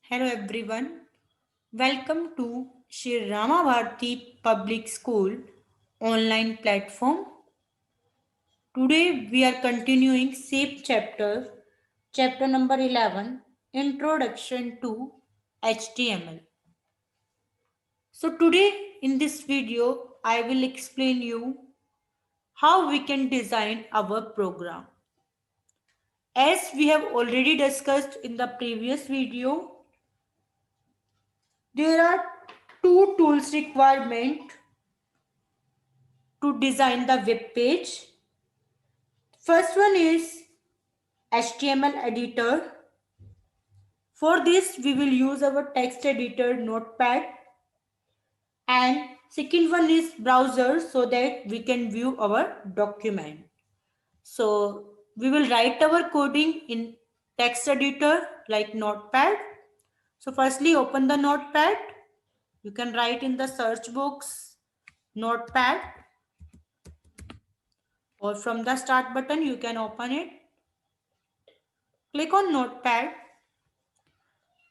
Hello everyone. Welcome to Shri Rama Bharati Public School online platform. Today we are continuing same chapter number 11, Introduction to HTML. So today in this video I will explain you how we can design our program. As we have already discussed in the previous video, there are two tools requirement to design the web page. First one is HTML editor. For this, we will use our text editor Notepad. And second one is browser so that we can view our document. So we will write our coding in text editor like Notepad. So firstly, open the Notepad. You can write in the search box Notepad, or from the start button you can open it. Click on Notepad.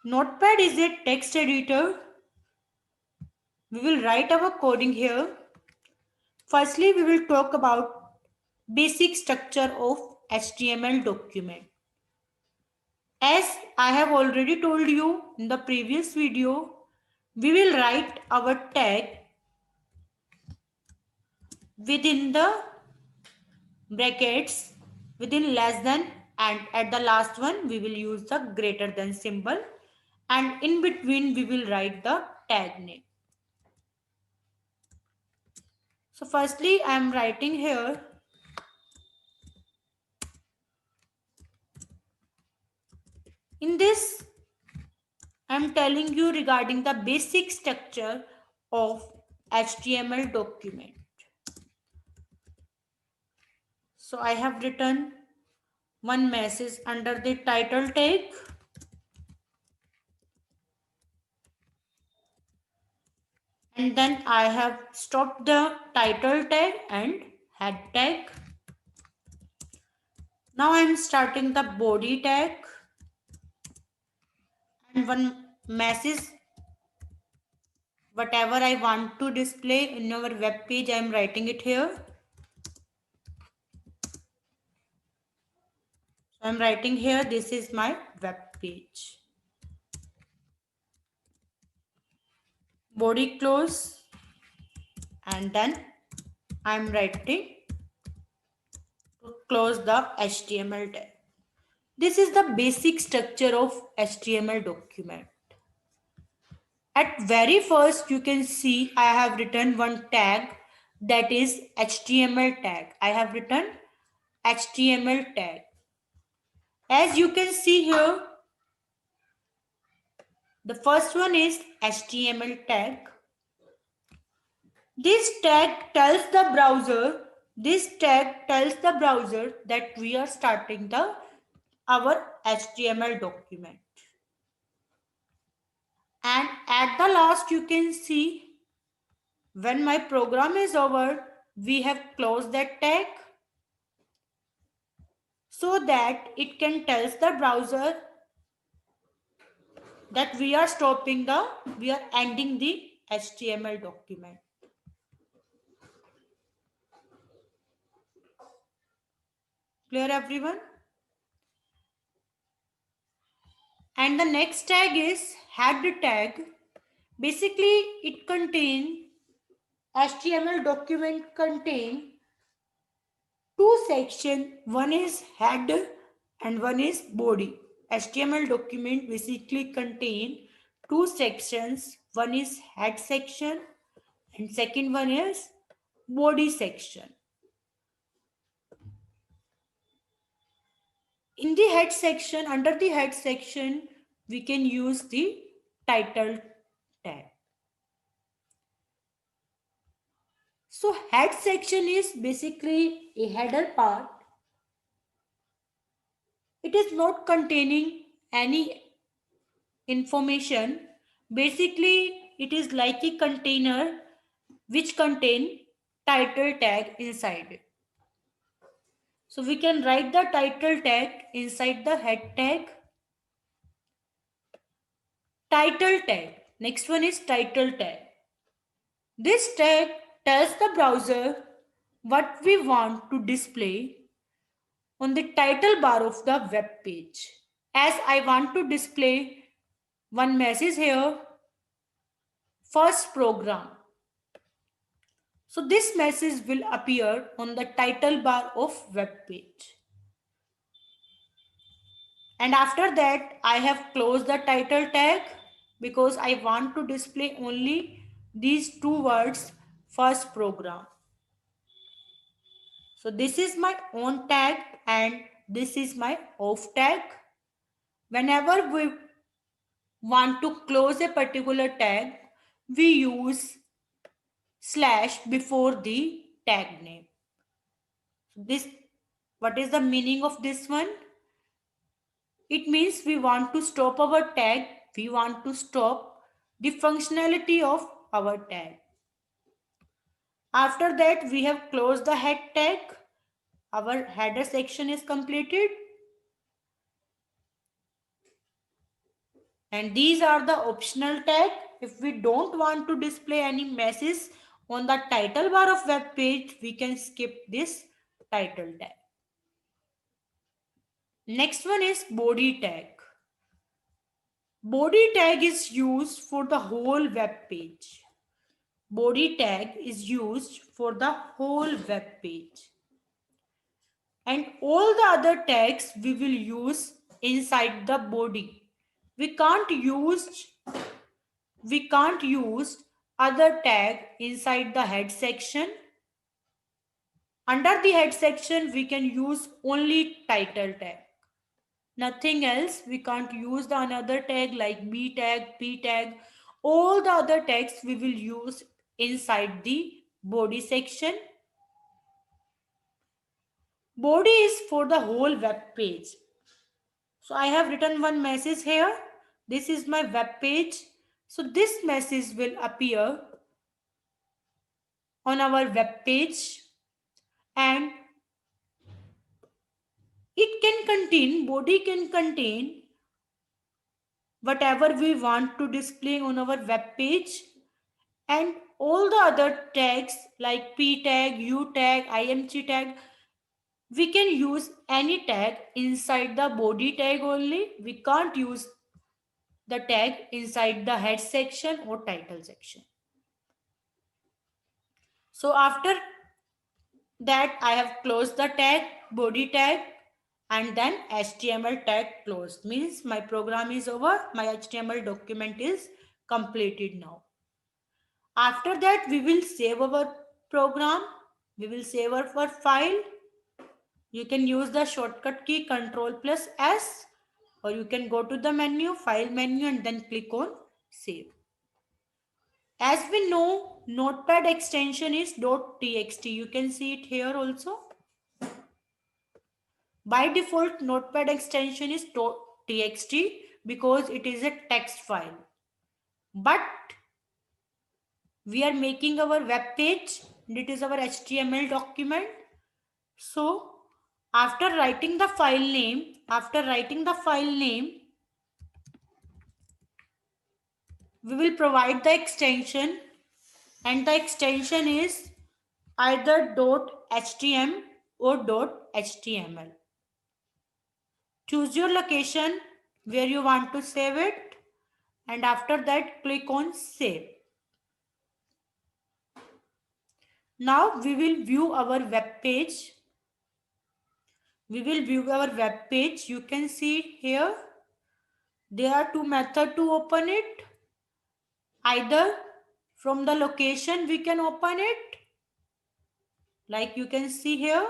Notepad is a text editor. We will write our coding here. Firstly, we will talk about basic structure of HTML document. As I have already told you in the previous video, we will write our tag within the brackets within less than, and at the last one we will use the greater than symbol, and in between we will write the tag name. So firstly I am writing here in this I am telling you regarding the basic structure of HTML document. So I have written one message under the title tag, and then I have stopped the title tag and head tag. Now I am starting the body tag and one message whatever I want to display in our web page. I am writing it here. So I am writing here, this is my web page. Body close, and then I am writing to close the HTML tag. This is the basic structure of HTML document. At very first you can see I have written one tag, that is HTML tag. I have written HTML tag. As you can see here, the first one is HTML tag. This tag tells the browser that we are starting our HTML document. And at the last you can see, when my program is over, we have closed that tag so that it can tell the browser that we are ending the HTML document. Clear everyone? And the next tag is head tag. Basically it contain HTML document contain two sections. One is head and one is body. HTML document basically contain two sections. One is head section and second one is body section. In the head section, under the head section, we can use the title tag. So head section is basically a header part. It is not containing any information. Basically, it is like a container which contain title tag inside it. So we can write the title tag inside the head tag. Title tag. Next one is title tag. This tag tells the browser what we want to display on the title bar of the web page. As I want to display one message here, first program. So this message will appear on the title bar of web page. And after that, I have closed the title tag because I want to display only these two words, first program. So this is my on tag and this is my off tag. Whenever we want to close a particular tag, we use slash before the tag name. This, what is the meaning of this one? It means we want to stop our tag, we want to stop the functionality of our tag. After that, we have closed the head tag. Our header section is completed. And these are the optional tag. If we don't want to display any message on the title bar of web page, we can skip this title tag. Next one is body tag. Body tag is used for the whole web page. Body tag is used for the whole web page. And all the other tags we will use inside the body. We can't use other tag inside the head section. Under the head section, we can use only title tag. Nothing else. We can't use the another tag like B tag, P tag. All the other tags we will use inside the body section. Body is for the whole web page. So I have written one message here. This is my web page. So this message will appear on our web page and body can contain whatever we want to display on our web page, and all the other tags like P tag, U tag, IMG tag, we can use any tag inside the body tag only. We can't use the tag inside the head section or title section. So after that, I have closed the tag, body tag, and then HTML tag closed. Means my program is over, my HTML document is completed now. After that, we will save our program. We will save our file. You can use the shortcut key Ctrl+S, or you can go to the menu, file menu, and then click on save. As we know, Notepad extension is .txt. You can see it here also. By default, Notepad extension is .txt because it is a text file. But we are making our web page and it is our HTML document. So after writing the file name, we will provide the extension, and the extension is either .htm or .html. Choose your location where you want to save it, and after that click on save. Now we will view our web page. You can see here there are two methods to open it. Either from the location we can open it, like you can see here.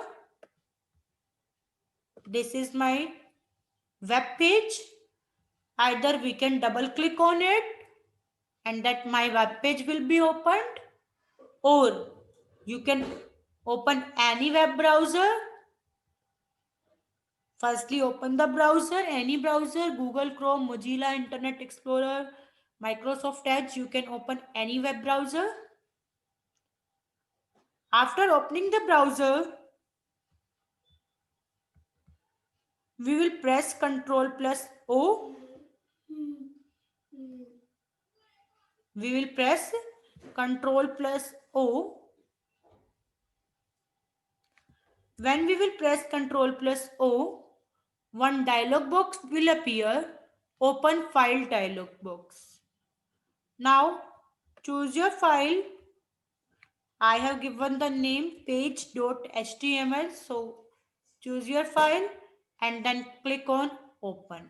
This is my web page. Either we can double click on it and that my web page will be opened, or you can open any web browser. Firstly, open the browser, any browser, Google Chrome, Mozilla, Internet Explorer, Microsoft Edge. You can open any web browser. After opening the browser, we will press Ctrl+O We will press Ctrl plus O. When we will press Ctrl plus O, one dialog box will appear. Open file dialog box. Now choose your file. I have given the name page.html. So choose your file and then click on open.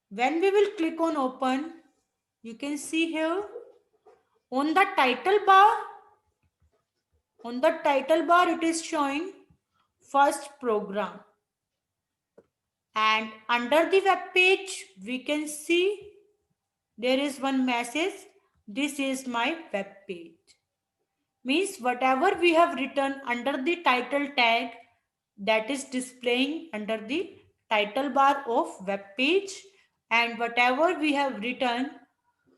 When we will click on open, you can see here on the title bar, it is showing first program. And under the web page, we can see there is one message. This is my web page. Means whatever we have written under the title tag, that is displaying under the title bar of web page, and whatever we have written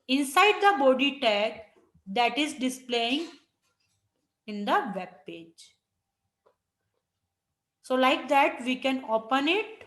inside the body tag, that is displaying in the web page. So like that we can open it.